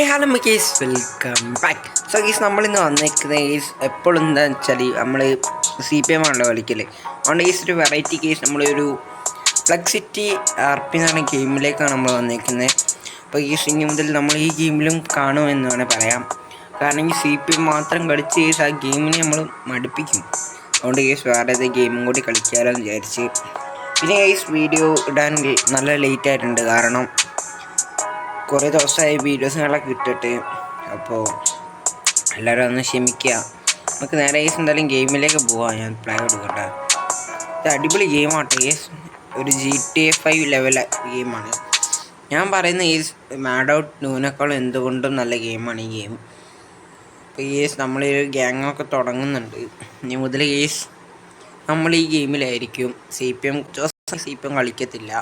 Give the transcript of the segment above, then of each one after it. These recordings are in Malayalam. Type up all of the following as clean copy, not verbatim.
Hello case welcome back. So case നമ്മളിന്ന് വന്നിരിക്കുന്ന കേസ് എപ്പോഴും എന്താണെന്ന് വെച്ചാൽ നമ്മൾ CPM ആണല്ലോ കളിക്കല്. അതുകൊണ്ട് കേസ് ഒരു വെറൈറ്റി കേസ് നമ്മളൊരു ഫ്ലെക്സിറ്റി RP എന്ന് പറഞ്ഞ ഗെയിമിലേക്കാണ് നമ്മൾ വന്നിരിക്കുന്നത്. അപ്പോൾ കേസ് ഇനി മുതൽ നമ്മൾ ഈ ഗെയിമിലും കാണുമെന്ന് വേണേൽ പറയാം. കാരണം ഈ CPM മാത്രം കളിച്ച് കേസ് ആ ഗെയിമിനെ നമ്മൾ മടുപ്പിക്കും. അതുകൊണ്ട് കേസ് വേറെ ഏത് ഗെയിമും കൂടി കളിക്കാമല്ലോ എന്ന് വിചാരിച്ച്. പിന്നെ കേസ് വീഡിയോ ഇടാൻ നല്ല ലേറ്റ് ആയിട്ടുണ്ട്. കാരണം കുറേ ദിവസമായി വീഡിയോസുകളൊക്കെ ഇട്ടിട്ട്. അപ്പോൾ എല്ലാവരും ഒന്ന് ക്ഷമിക്കുക. നമുക്ക് നേരെ കേസ് എന്തായാലും ഗെയിമിലേക്ക് പോവാം. ഞാൻ പ്ലേ കൊടുക്കട്ടെ. ഇത് അടിപൊളി ഗെയിമാണ് കേസ്. ഒരു GTA 5 ലെവൽ ഗെയിമാണ്. ഞാൻ പറയുന്ന കേസ് മാഡ് ഔട്ട് നൂനേക്കാളും എന്തുകൊണ്ടും നല്ല ഗെയിമാണ് ഈ ഗെയിം. ഇപ്പോൾ കേസ് നമ്മൾ ഈ ഗ്യാങ്ങൊക്കെ തുടങ്ങുന്നുണ്ട്. ഇനി മുതൽ കേസ് നമ്മൾ ഈ ഗെയിമിലായിരിക്കും. CPM കളിക്കത്തില്ല.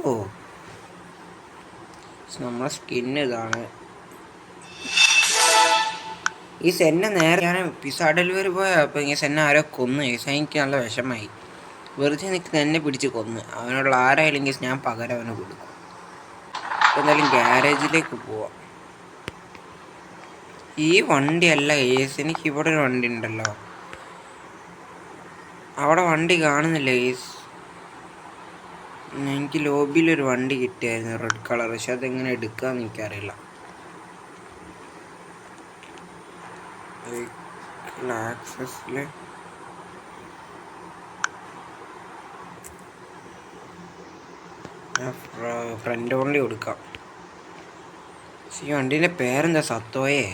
ഓ, നമ്മളെ സ്കിന്ന് ഇതാണ്. ഈ സെന്നെ നേരെ ഞാൻ പിസ്സ ഡെലിവറി പോയാൽ അപ്പോൾ ഈ സെന്നെ ആരോ കൊന്നു. എനിക്ക് നല്ല വിഷമായി. വെറുതെ നിൽക്കുന്ന എന്നെ പിടിച്ച് കൊന്ന്. അവനോടുള്ള ആരായാലും കേസ് ഞാൻ പകരം അവന് കൊടുക്കും. എന്തായാലും ഗ്യാരേജിലേക്ക് പോവാം. ഈ വണ്ടിയല്ല കേസ്. എനിക്ക് ഇവിടെ ഒരു വണ്ടി ഉണ്ടല്ലോ. അവിടെ വണ്ടി കാണുന്നില്ല കേസ്. എനിക്ക് ലോബിയിലൊരു വണ്ടി കിട്ടിയായിരുന്നു റെഡ് കളർ. പക്ഷെ അതെങ്ങനെ എടുക്കാമെന്ന് എനിക്കറിയില്ല. ആക്സസിൽ ഫ്രണ്ട് വണ്ടി കൊടുക്കാം. ഈ വണ്ടീൻ്റെ പേരെന്താ? സത്തോയെ.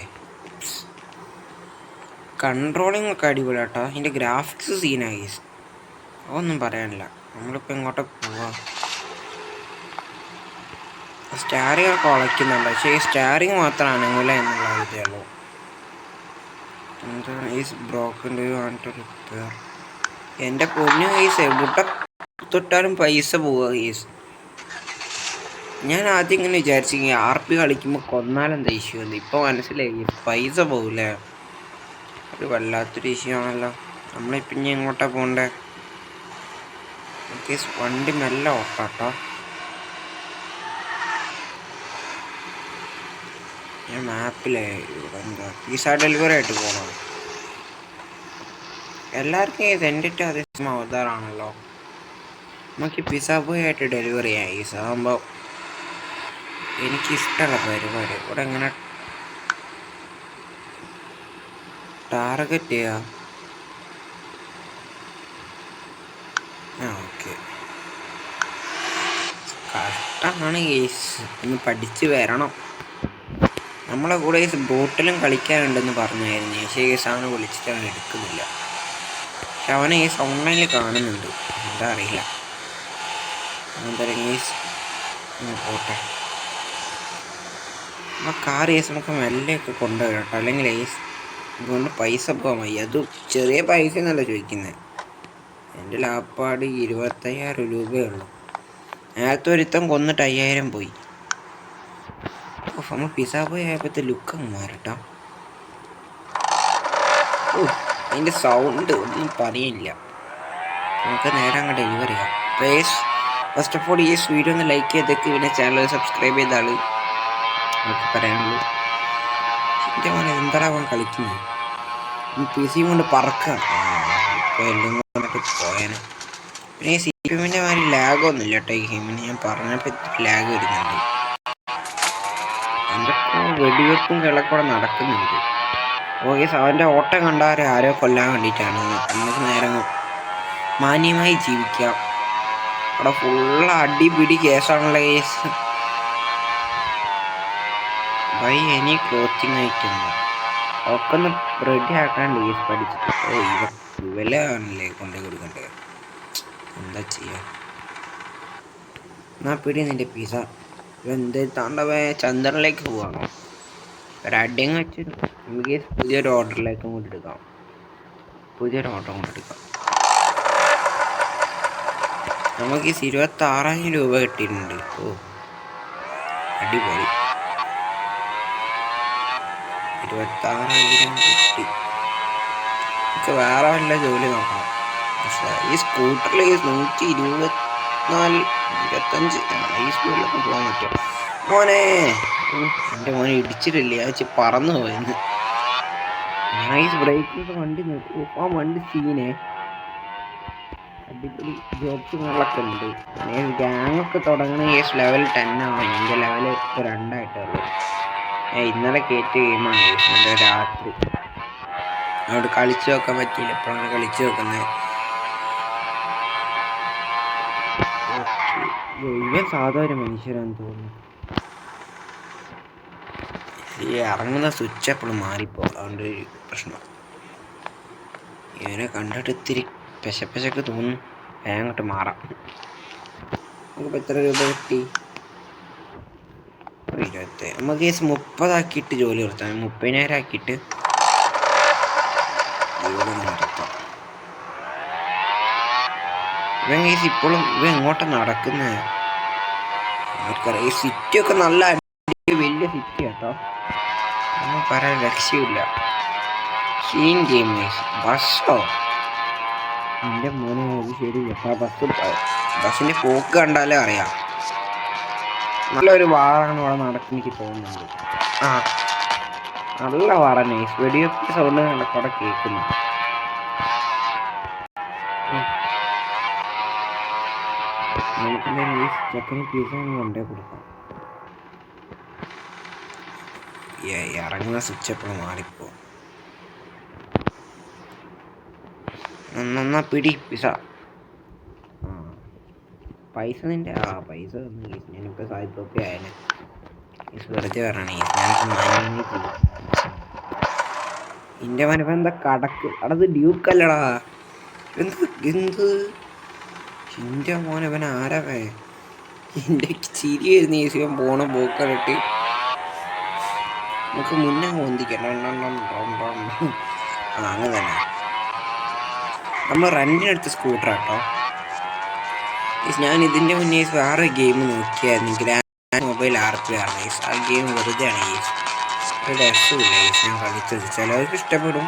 കൺട്രോളിങ് ഒക്കെ അടിപൊളിയാട്ടോ. ഇതിൻ്റെ ഗ്രാഫിക്സ് സീനായി. അതൊന്നും പറയാനില്ല. നമ്മളിപ്പോൾ ഇങ്ങോട്ട് പോവാം. സ്റ്റാറിങ് ഒക്കെ ഉളയ്ക്കുന്നുണ്ട്. പക്ഷേ ഈ സ്റ്റാറിങ് മാത്രം അനങ്ങില്ല എന്നുള്ള ഇതേ ഉള്ളൂ. എന്താണ് ഈ ബ്രോക്കൺ റിപ്പയർ? എൻ്റെ പൊന്നു കേസ്, എവിടെ തൊട്ടാലും പൈസ പോവുക കേസ്. ഞാൻ ആദ്യം ഇങ്ങനെ വിചാരിച്ചു RP കളിക്കുമ്പോൾ കൊന്നാലെന്താ ഇഷ്യൂ എന്ന്. ഇപ്പോൾ മനസ്സിലായി പൈസ പോകില്ലേ. ഒരു വല്ലാത്തൊരു ഇഷ്യൂ ആണല്ലോ. നമ്മളിപ്പം ഇനി എങ്ങോട്ടാണ് പോകണ്ടേ? കേസ് വണ്ടി നല്ല ഓട്ടാട്ടോ. ഞാൻ മാപ്പിലെ ഇവിടെ എന്താ പിസ്സ ഡെലിവറി ആയിട്ട് പോകണം. എല്ലാവർക്കും ഈ സെൻഡിട്ട് അതേ അവതാറാണല്ലോ. നമുക്ക് പിസ്സ ബോയ് ആയിട്ട് ഡെലിവറി ചെയ്യാം. ഈ സാകുമ്പോൾ എനിക്കിഷ്ടമുള്ള പരിപാടി. ഇവിടെ എങ്ങനെ ടാർഗറ്റ് ചെയ്യാം? ഓക്കെ. കഷ്ടമാണ് കേസ്. ഒന്ന് പഠിച്ച് വരണം. നമ്മളെ കൂടെ ബോട്ടിലും കളിക്കാനുണ്ടെന്ന് പറഞ്ഞായിരുന്നു. പക്ഷേ കേസ് അവനെ വിളിച്ചിട്ട് അവൻ എടുക്കുന്നില്ല. പക്ഷെ അവനെ കേസ് ഓൺലൈനിൽ കാണുന്നുണ്ട്. എന്താ അറിയില്ല. എന്തായാലും കേസ് പോട്ടെ. ആ കാർ കേസ് നമുക്ക് മെല്ലെയൊക്കെ കൊണ്ടുപോയി കേട്ടോ. അല്ലെങ്കിൽ കേസ് ഇതുകൊണ്ട് പൈസ പോകാൻ വയ്യ. അത് ചെറിയ പൈസ എന്നല്ല ചോദിക്കുന്നത്. എൻ്റെ ലാപ്പാട് 25,000 രൂപയേ ഉള്ളൂ. നേരത്തെ ഒരുത്തം കൊന്നിട്ട് 5,000 പോയി. നമ്മൾ പിസ്സ ബോയ് ആയപ്പോഴത്തെ ലുക്ക് അങ്ങ് മാറിട്ടോ. ഓ, അതിൻ്റെ സൗണ്ട് ഒന്നും പറയില്ല. നമുക്ക് നേരെ അങ്ങ് ഡെലിവറി ചെയ്യാം. പ്ലീസ് ഫസ്റ്റ് ഓഫ് ഓൾ ഈ വീഡിയോ ഒന്ന് ലൈക്ക് ചെയ്തേക്ക്. പിന്നെ ചാനൽ സബ്സ്ക്രൈബ് ചെയ്ത ആൾ നമുക്ക് പറയാനുള്ളൂ. എൻ്റെ മോനെ എന്താടാ അവൻ കളിക്കുന്നത്? PC കൊണ്ട് പറക്കാം. ഇപ്പോൾ എല്ലാം കൊണ്ടിട്ട് പോയാനെ. പിന്നെ CPMൻ്റെ മാതിരി ലാഗൊന്നുമില്ല കേട്ടോ ഈ ഗെയിമിന്. ഞാൻ പറഞ്ഞപ്പോൾ ലാഗ് വരുന്നുണ്ട്. എന്തൊക്കെ വെടിവെപ്പും കിളക്കൂടെ നടക്കുന്നുണ്ട്. ഓക്കെ, അവൻ്റെ ഓട്ടം കണ്ടവരെ ആരോ കൊല്ലാൻ വേണ്ടിയിട്ടാണ്. നമുക്ക് നേരെ മാന്യമായി ജീവിക്കാം. അവിടെ ഫുള്ള് അടിപിടി കേസാണുള്ള case. By any clothing item ഒക്കെ ഒന്ന് റെഡി ആക്കാണ്ട് കേസ് പഠിച്ചിട്ട്. ഇവലാണല്ലേ കൊണ്ടു കൊടുക്കണ്ടേ. എന്താ ചെയ്യാ? എന്നാ പിടി നിൻ്റെ പിസ്സ. എന്ത് താണ്ടവേ ചന്ദ്രനിലേക്ക് പോവാണോ? ഒരടിയും വെച്ച് നമുക്ക് പുതിയൊരു ഓർഡറിലേക്ക് കൊണ്ടെടുക്കാം. പുതിയൊരു ഓർഡർ കൊണ്ടെടുക്കാം. നമുക്ക് 26,000 രൂപ കിട്ടിയിട്ടുണ്ട്. ഓ, അടിപൊളി. 26,000 കിട്ടി. നമുക്ക് വേറെ വല്ല ജോലി നോക്കണം. ഈ സ്കൂട്ടറിൽ 120 25 ഈ സ്പീഡിലൊക്കെ പോകാൻ പറ്റും മോനെ. എൻ്റെ മോനെ ഇടിച്ചിട്ടില്ലേ ആ വെച്ച് പറന്നു പോയെന്ന്. നൈസ് ബ്രേക്കിലൊക്കെ വണ്ടി നോക്കൂ. ആ വണ്ടി സീനെ അടിപൊളി ജോബ്സുകളൊക്കെ ഉണ്ട്. ഗ്യാങ്ങൊക്കെ തുടങ്ങണ ലെവൽ 10 ആണ്. എൻ്റെ ലെവൽ ഇപ്പോൾ 2 ഇന്നലെ കയറ്റി ഗെയിമാണ് ഇന്നലെ രാത്രി. അവിടെ കളിച്ചു നോക്കാൻ പറ്റിയില്ല. എപ്പോഴാണ് കളിച്ചു നോക്കുന്നത്. ഇവൻ സാധാരണ മനുഷ്യരാന്ന് തോന്നുന്നു. ഈ ഇറങ്ങുന്ന സ്വിച്ച് എപ്പോഴും മാറിപ്പോ, അതുകൊണ്ട് ഒരു പ്രശ്നം. ഇവനെ കണ്ടിട്ട് ഇത്തിരി പെശക്ക് തോന്നുന്നു. അങ്ങോട്ട് മാറാം. നമുക്ക് എത്ര രൂപ കിട്ടി? 20. നമുക്ക് 30 ആക്കിയിട്ട് ജോലി നിർത്താം. 30,000 ആക്കിയിട്ട് ജോലി നിർത്താം. ഇവൻ കേസ് ഇപ്പോഴും ഇവ എങ്ങോട്ടാ നടക്കുന്നത്? ആർക്കറിയാം. ഈ സിറ്റിയൊക്കെ നല്ല വലിയ സിറ്റി കേട്ടോ, ഒന്നും പറയാൻ രക്ഷയില്ല. ഷീൻ ഗെയിം ബസ്സോ എൻ്റെ മോനെ, അത് ശരി കേട്ടോ. ബസ്സിൻ്റെ പോക്ക് കണ്ടാലേ അറിയാം. നല്ലൊരു വാറാണ് ഇവിടെ നടക്കുന്ന എനിക്ക് തോന്നുന്നുണ്ട്. ആ നല്ല വാറ. നൈസ് വെടിവെപ്പ് സൗണ്ട് അവിടെ കേൾക്കുന്നു. നമുക്ക് ചെക്കന് പിസ കൊണ്ടേ കൊടുക്കാം. ഇറങ്ങുന്ന സ്വിച്ച് എപ്പോഴും മാറിപ്പോ. നന്നാ പിടി പിസ. പൈസ നിൻ്റെ പൈസ തന്നു. ഞാനിപ്പോൾ സായിപ്പൊക്കെ ആയാലും വെറുതെ പറയണേ. എൻ്റെ മനപ്പം എന്താ കടക്ക് അടത് ഡ്യൂക്കല്ലടാ. എന്ത് എൻ്റെ മോനെ അവൻ ആരവേ? എൻ്റെ ചിരി വരുന്ന ഈസിവൻ പോണ പോക്കറിട്ട് നമുക്ക് മുന്നേ പൊന്തിക്കണം. അങ്ങനെ തന്നെ നമ്മൾ റെൻറ്റിനെടുത്ത സ്കൂട്ടർ കേട്ടോ. ഞാൻ ഇതിൻ്റെ മുന്നേ വേറെ ഗെയിം നോക്കിയായിരുന്നെങ്കിൽ മൊബൈൽ RP ആണ്. ആ ഗെയിം വെറുതെ ആണ്. ഒരു രസമില്ല ഞാൻ കളിച്ചത്. ചിലവർക്ക് ഇഷ്ടപ്പെടും,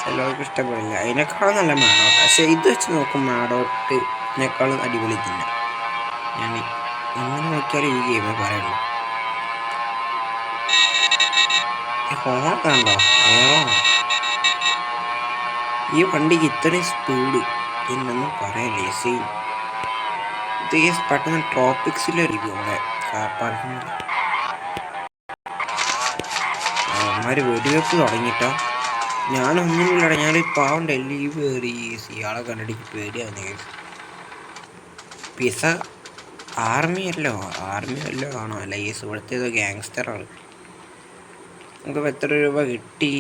ചിലവർക്ക് ഇഷ്ടപ്പെടില്ല. അതിനേക്കാളും നല്ല മാഡോട്ട്. പക്ഷെ ഇത് വെച്ച് നോക്കും മാഡോട്ടിനേക്കാളും അടിപൊളി തന്നെ. ഞാൻ എങ്ങനെ നോക്കിയാലും ഈ ഗെയിമേ പറയുള്ളൂ. ഹോണൊക്കെ ഉണ്ടോ? ഈ വണ്ടിക്ക് ഇത്രയും സ്പീഡ് എന്നൊന്നും പറയല്ലേ. സെയിം ഇത് പെട്ടെന്ന് ട്രോപ്പിക്സിലായിരിക്കും അവിടെ പാർക്കിങ്ങിൽ. അവന്മാർ വെടിവെപ്പ് തുടങ്ങിയിട്ടോ. ഞാനൊന്നുമില്ലടാ, ഞാനൊരു പാവണ്ട ലീവ് കയറി. ഇയാളെ കണ്ടിട്ട് പേടിയാവുന്ന. പിസ ആർമിയല്ലോ ആണോ? അല്ല ഇവിടുത്തേതോ ഗ്യാങ്സ്റ്ററാണ്. നമുക്ക് എത്ര രൂപ കിട്ടി?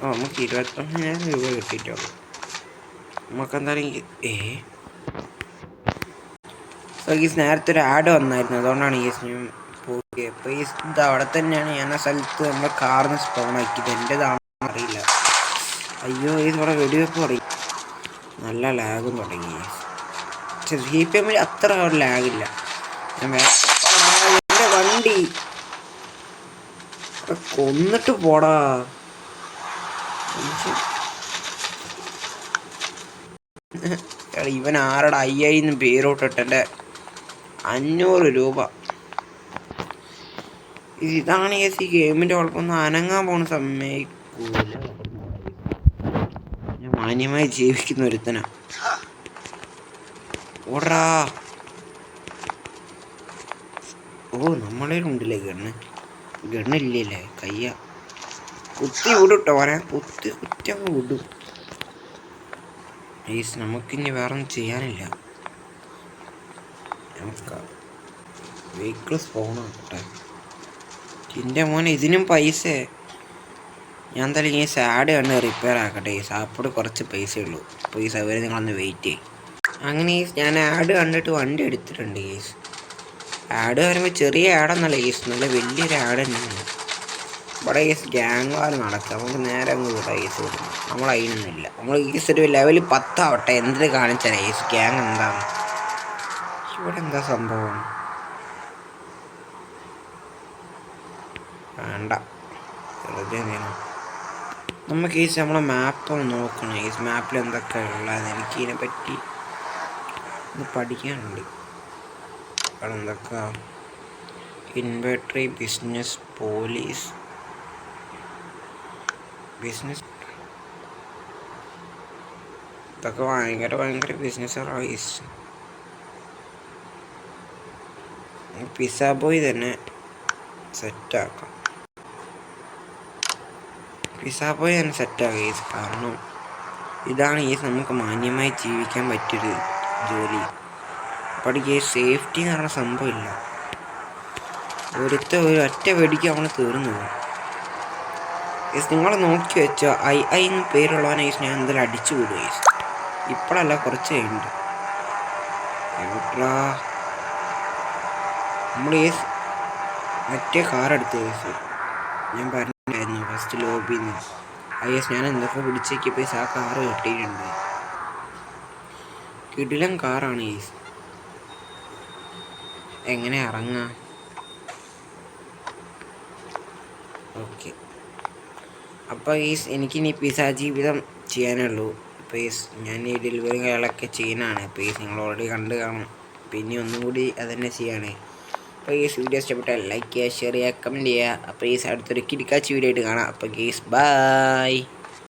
നമുക്ക് 21,000 രൂപ കിട്ടിയിട്ടുള്ളൂ. നമുക്കെന്തായാലും നേരത്തെ ഒരു ആഡ് വന്നായിരുന്നു, അതുകൊണ്ടാണ് ഞാൻ പോയി. അപ്പോൾ ഇത് അവിടെ തന്നെയാണ്. ഞാൻ ആ സ്ഥലത്ത് നമ്മുടെ കാറിന് സ്പോൺ ആക്കിയത്. എൻ്റെതാണെന്ന് അറിയില്ല. അയ്യോ ഇവിടെ വെടിവെപ്പ് തുടങ്ങി. നല്ല ലാഗും തുടങ്ങി. പക്ഷെ GPM അത്ര ലാഗില്ല. എൻ്റെ വണ്ടി കൊന്നിട്ട് പോടാ. ഇവൻ ആരുടെ 5,000 പേരോട്ടിട്ട് എൻ്റെ 500 രൂപ. ഇതാണ് ഈ ഗെയിമിൻ്റെ കുഴപ്പമൊന്നും. അനങ്ങാൻ പോണ സമ്മതിക്കൂല. ഞാൻ മാന്യമായി ജീവിക്കുന്ന ഒരുത്തനാ. ഓടാ. നമ്മളേലുണ്ടല്ലേ ഗണ്ണില്ലല്ലേ? കയ്യ കുത്തി വിടുട്ടോ. പറയാൻ കുത്തി വിടും. നമുക്കിനി വേറൊന്നും ചെയ്യാനില്ല. നമുക്ക് വെഹിക്കിൾ സ്പോണാക്കട്ടെ. എൻ്റെ മോനെ ഇതിനും പൈസ. ഞാൻ എന്തായാലും ഈ സാഡ് കണ്ണ് റിപ്പയർ ആക്കട്ടെ. സാപ്പോട് കുറച്ച് പൈസയുള്ളൂ. അപ്പോൾ ഈ സൗകര്യം നിങ്ങളൊന്ന് വെയിറ്റ് ചെയ്യും. അങ്ങനെ ഞാൻ ആഡ് കണ്ടിട്ട് വണ്ടി എടുത്തിട്ടുണ്ട്. ആഡ് വരുമ്പോൾ ചെറിയ ആഡെന്നല്ല നല്ല വലിയൊരു ആഡ് തന്നെയാണ്. ഇവിടെ ഗ്യാങ് വാർ നടക്കുക. നമുക്ക് നേരെ അങ്ങ് വിടാം. കൊടുക്കണം. നമ്മൾ അതിനൊന്നുമില്ല. നമ്മൾ ഒരു ലെവൽ 10 ആവട്ടെ. എന്തിന് കാണിച്ചാൽ ഗ്യാങ് എന്താണ്. ഇവിടെ എന്താ സംഭവം? വേണ്ട വെറുതെ നമുക്ക് ഈ നമ്മളെ മാപ്പ് നോക്കണം. ഈ മാപ്പിൽ എന്തൊക്കെയാണ് ഉള്ളത് എനിക്കിതിനെ പറ്റി ഒന്ന് പഠിക്കാനുണ്ട്. അവിടെ എന്തൊക്കെ ഇൻവെർട്ടറി, ബിസിനസ്, പോലീസ്, ബിസിനസ്, ഇതൊക്കെ ഭയങ്കര ബിസിനസ്സാണ്. പിസ്സ ബോയ് തന്നെ സെറ്റാക്കാം. കാരണം ഇതാണ് നമുക്ക് മാന്യമായി ജീവിക്കാൻ പറ്റിയൊരു ജോലി. അപ്പോൾ ഈ സേഫ്റ്റി എന്ന് പറഞ്ഞ സംഭവമില്ല. ഒറ്റ വെടിക്ക് അവന് തീർന്നു പോകും. നിങ്ങൾ നോക്കി വെച്ചോ, ഐ എന്ന് പേരുള്ളവനെ ഞാൻ എന്തായാലും അടിച്ചു വിടുക. ഇപ്പോഴല്ല, കുറച്ച് കഴിഞ്ഞിട്ട്. നമ്മൾ മറ്റേ കാറെടുത്ത് ഞാൻ പറഞ്ഞായിരുന്നു ഫസ്റ്റ് ലോബിന്ന്. ഞാൻ എന്തൊക്കെ പിടിച്ചേക്ക് ആ കാറ് കിട്ടിയിട്ടുണ്ട്. കിടിലൻ കാറാണ്. എങ്ങനെ ഇറങ്ങാം? ഓക്കെ, അപ്പോൾ എനിക്കിനി പിസ്സ ജീവിതം ചെയ്യാനുള്ളൂ. അപ്പോൾ ഞാൻ ഈ ഡെലിവറികളൊക്കെ ചെയ്യാനാണ്. അപ്പോൾ നിങ്ങൾ ഓൾറെഡി കണ്ടു കാണും. പിന്നെ ഒന്നും കൂടി അതന്നെ ചെയ്യാണ്. അപ്പോൾ വീഡിയോ ഇഷ്ടപ്പെട്ടാൽ ലൈക്ക് ചെയ്യുക, ഷെയർ ചെയ്യുക, കമൻറ്റ് ചെയ്യുക. അപ്പോൾ അടുത്തൊരു കിടക്കാച്ചി വീഡിയോ ആയിട്ട് കാണാം. അപ്പോൾ ബൈ.